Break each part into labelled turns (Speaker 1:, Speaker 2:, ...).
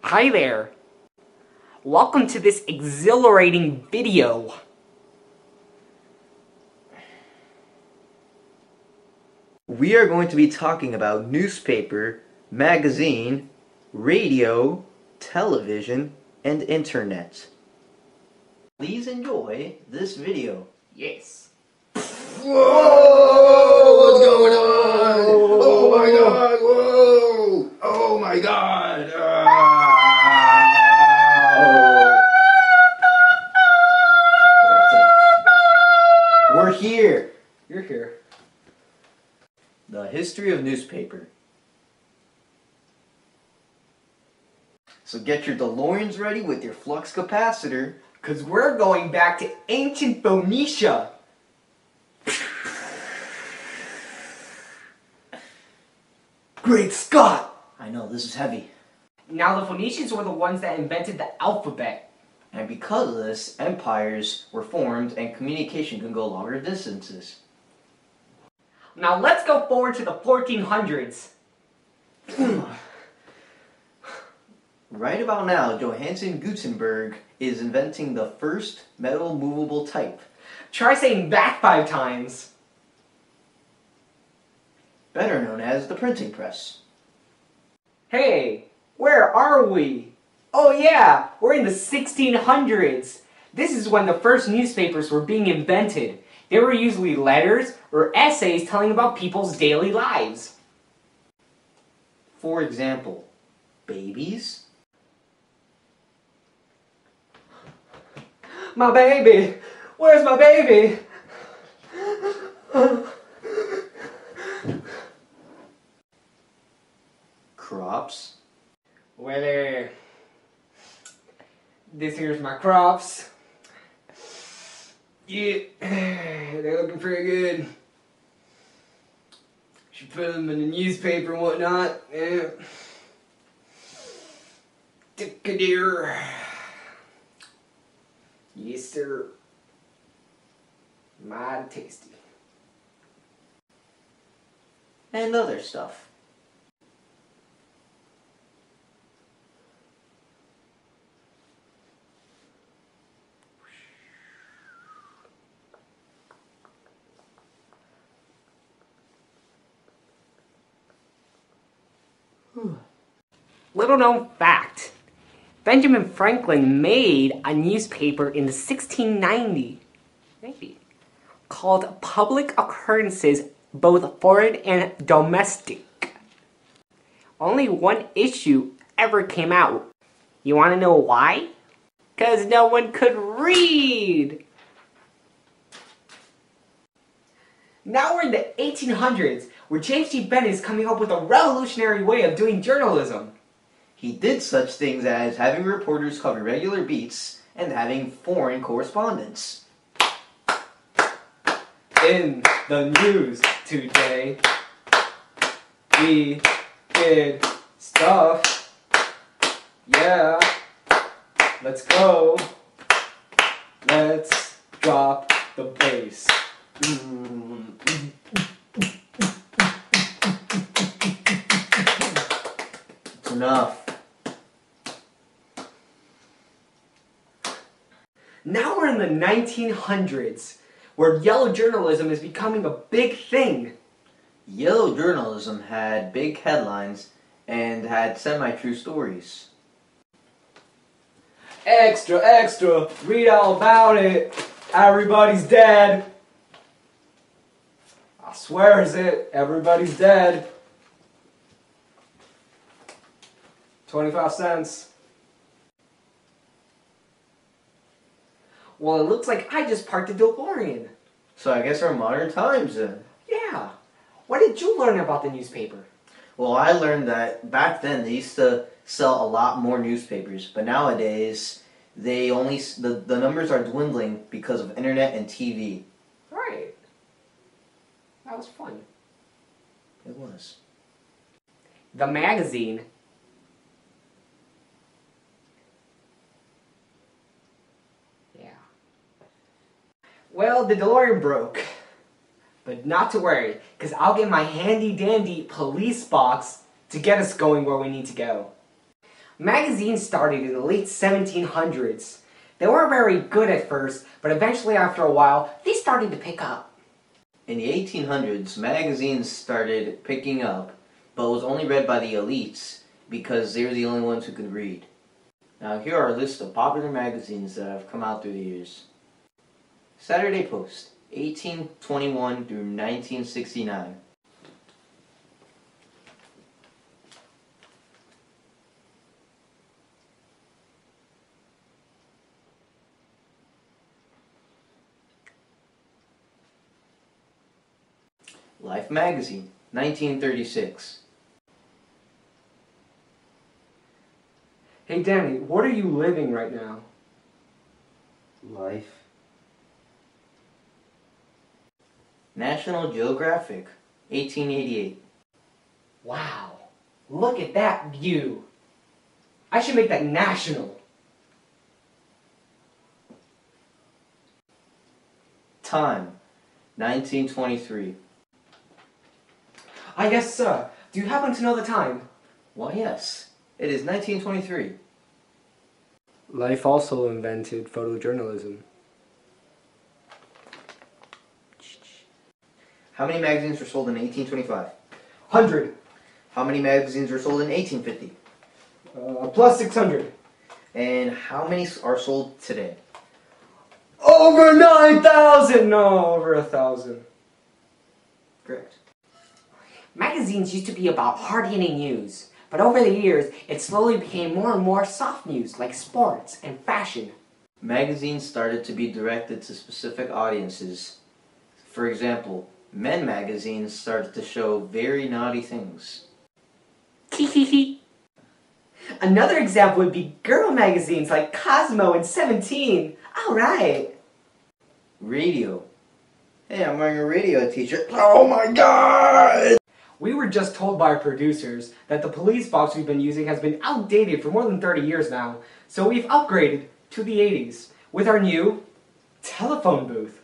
Speaker 1: Hi there. Welcome to this exhilarating video.
Speaker 2: We are going to be talking about newspaper, magazine, radio, television, and internet. Please enjoy this video.
Speaker 1: Yes.
Speaker 3: Whoa! What's going on? Oh my god! Whoa! Oh my god!
Speaker 2: We're here.
Speaker 1: You're here.
Speaker 2: The history of newspaper. So get your DeLoreans ready with your flux capacitor.
Speaker 1: Because we're going back to ancient Phoenicia. Great Scott!
Speaker 2: I know, this is heavy.
Speaker 1: Now the Phoenicians were the ones that invented the alphabet.
Speaker 2: And because of this, empires were formed and communication can go longer distances.
Speaker 1: Now let's go forward to the 1400s.
Speaker 2: Right about now, Johannes Gutenberg is inventing the first metal movable type.
Speaker 1: Try saying that 5 times.
Speaker 2: Better known as the printing press.
Speaker 1: Hey, where are we? Oh yeah, we're in the 1600s. This is when the first newspapers were being invented. They were usually letters or essays telling about people's daily lives.
Speaker 2: For example, babies,
Speaker 1: My baby! Where's my baby?
Speaker 2: crops,
Speaker 1: Well, this here's my crops. Yeah, they're looking pretty good. Should put them in the newspaper and whatnot. Yeah. Tick-a-deer. Yes, sir. Mighty tasty.
Speaker 2: and other stuff.
Speaker 1: Little known fact, Benjamin Franklin made a newspaper in 1690, maybe, called Public Occurrences, both foreign and domestic. Only one issue ever came out. You want to know why? Because no one could read! Now we're in the 1800s, where James G. Bennett is coming up with a revolutionary way of doing journalism.
Speaker 2: He did such things as having reporters cover regular beats and having foreign correspondents.
Speaker 1: In the news today, we did stuff. Yeah, let's go. Let's drop the bass.
Speaker 2: It's enough.
Speaker 1: Now we're in the 1900s, where yellow journalism is becoming a big thing.
Speaker 2: Yellow journalism had big headlines and had semi-true stories.
Speaker 1: Extra, extra, read all about it. Everybody's dead. I swear is it, everybody's dead. 25 cents. Well, it looks like I just parked a DeLorean.
Speaker 2: So I guess we're in modern times then.
Speaker 1: Yeah. What did you learn about the newspaper?
Speaker 2: Well, I learned that back then they used to sell a lot more newspapers, but nowadays they only the numbers are dwindling because of internet and TV.
Speaker 1: Right. That was fun.
Speaker 2: It was.
Speaker 1: The magazine. Yeah. Well, the DeLorean broke. But not to worry, because I'll get my handy dandy police box to get us going where we need to go. Magazines started in the late 1700s. They weren't very good at first, but eventually after a while, they started to pick up.
Speaker 2: In the 1800s, magazines started picking up, but was only read by the elites because they were the only ones who could read. Now here are a list of popular magazines that have come out through the years. Saturday Post, 1821 through 1969. Life Magazine, 1936.
Speaker 1: Hey Danny, what are you living right now?
Speaker 2: Life. National Geographic, 1888.
Speaker 1: Wow, look at that view. I should make that national.
Speaker 2: Time, 1923.
Speaker 1: Yes, sir. Do you happen to know the time?
Speaker 2: Why, yes, it is 1923.
Speaker 1: Life also invented photojournalism.
Speaker 2: How many magazines were sold in 1825?
Speaker 1: 100.
Speaker 2: How many magazines were sold in 1850?
Speaker 1: Plus 600.
Speaker 2: And how many are sold today?
Speaker 1: Over 9,000! No, over 1,000.
Speaker 2: Correct.
Speaker 1: Magazines used to be about hard-hitting news, but over the years, it slowly became more and more soft news, like sports and fashion.
Speaker 2: Magazines started to be directed to specific audiences. For example, men magazines started to show very naughty things.
Speaker 1: Another example would be girl magazines like Cosmo and 17. Alright.
Speaker 2: Radio. Hey, I'm wearing a radio t-shirt. Oh my god!
Speaker 1: We were just told by our producers that the police box we've been using has been outdated for more than 30 years now, so we've upgraded to the 80s with our new telephone booth.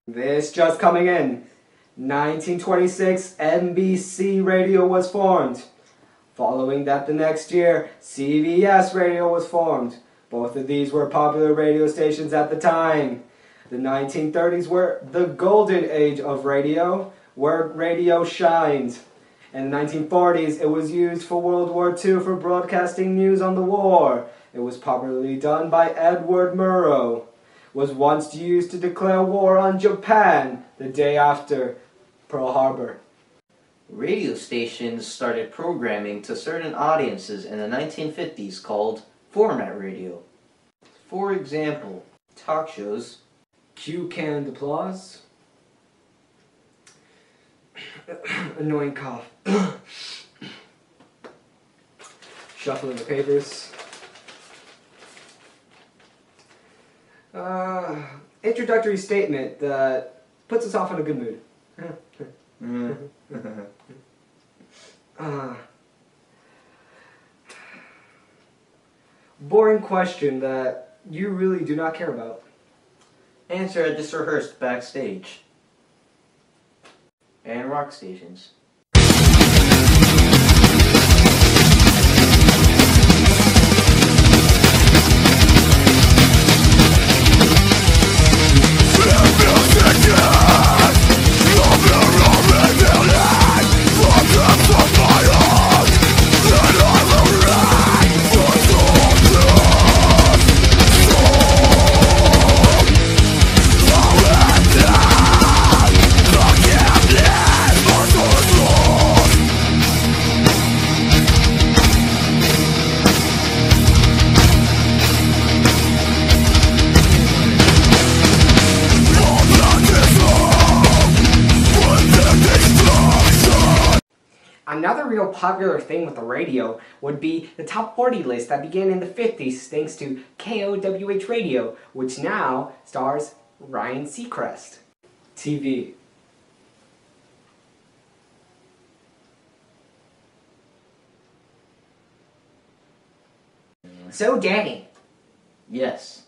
Speaker 1: This just coming in. 1926, NBC Radio was formed. Following that the next year, CBS Radio was formed. Both of these were popular radio stations at the time. The 1930s were the golden age of radio, where radio shined. In the 1940s, it was used for World War II for broadcasting news on the war. It was popularly done by Edward Murrow. Was once used to declare war on Japan the day after Pearl Harbor.
Speaker 2: Radio stations started programming to certain audiences in the 1950s called format radio. For example, talk shows.
Speaker 1: Cue canned applause. Annoying cough. Shuffling the papers. Introductory statement that puts us off in a good mood. Boring question that you really do not care about.
Speaker 2: Answer I just rehearsed backstage. And rock stations.
Speaker 1: Another real popular thing with the radio would be the top 40 list that began in the 50s thanks to KOWH Radio, which now stars Ryan Seacrest. TV. So Danny,
Speaker 2: Yes.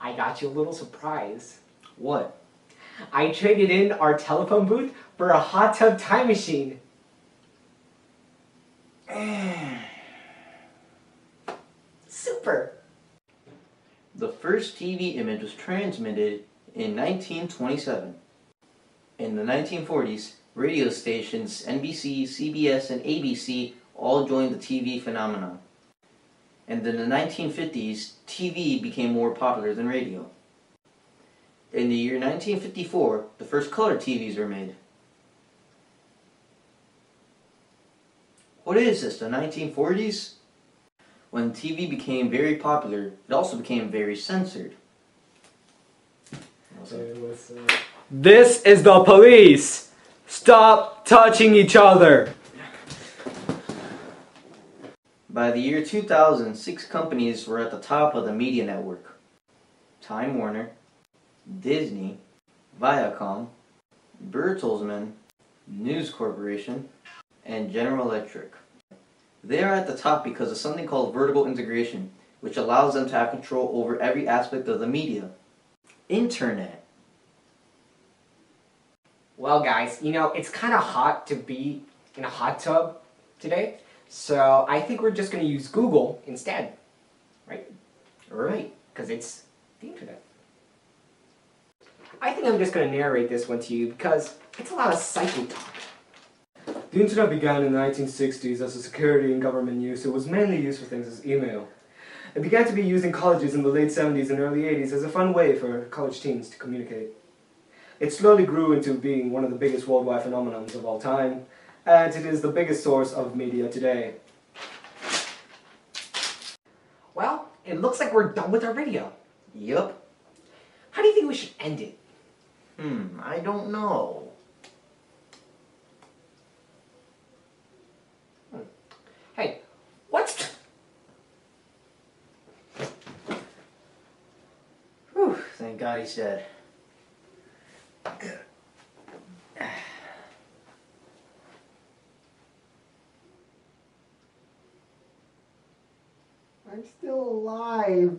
Speaker 1: I got you a little surprise.
Speaker 2: What?
Speaker 1: I traded in our telephone booth for a hot tub time machine. Super.
Speaker 2: The first TV image was transmitted in 1927. In the 1940s, radio stations NBC, CBS, and ABC all joined the TV phenomenon. And in the 1950s, TV became more popular than radio. In the year 1954, the first color TVs were made. What is this, the 1940s? When TV became very popular, it also became very censored.
Speaker 1: This is the police! Stop touching each other!
Speaker 2: By the year 2000, 6 companies were at the top of the media network. Time Warner, Disney, Viacom, Bertelsmann, News Corporation, and General Electric. They are at the top because of something called vertical integration, which allows them to have control over every aspect of the media. Internet.
Speaker 1: Well guys, you know, it's kind of hot to be in a hot tub today, so I think we're just going to use Google instead, right?
Speaker 2: Right.
Speaker 1: Because it's the internet. I think I'm just going to narrate this one to you because it's a lot of psycho talk. The internet began in the 1960s as a security and government use. It was mainly used for things as email. It began to be used in colleges in the late 70s and early 80s as a fun way for college teens to communicate. It slowly grew into being one of the biggest worldwide phenomena of all time, and it is the biggest source of media today. Well, it looks like we're done with our video.
Speaker 2: Yup.
Speaker 1: How do you think we should end it?
Speaker 2: I don't know.
Speaker 1: Hey, what's...
Speaker 2: Whew, thank God he's dead.
Speaker 1: I'm still alive.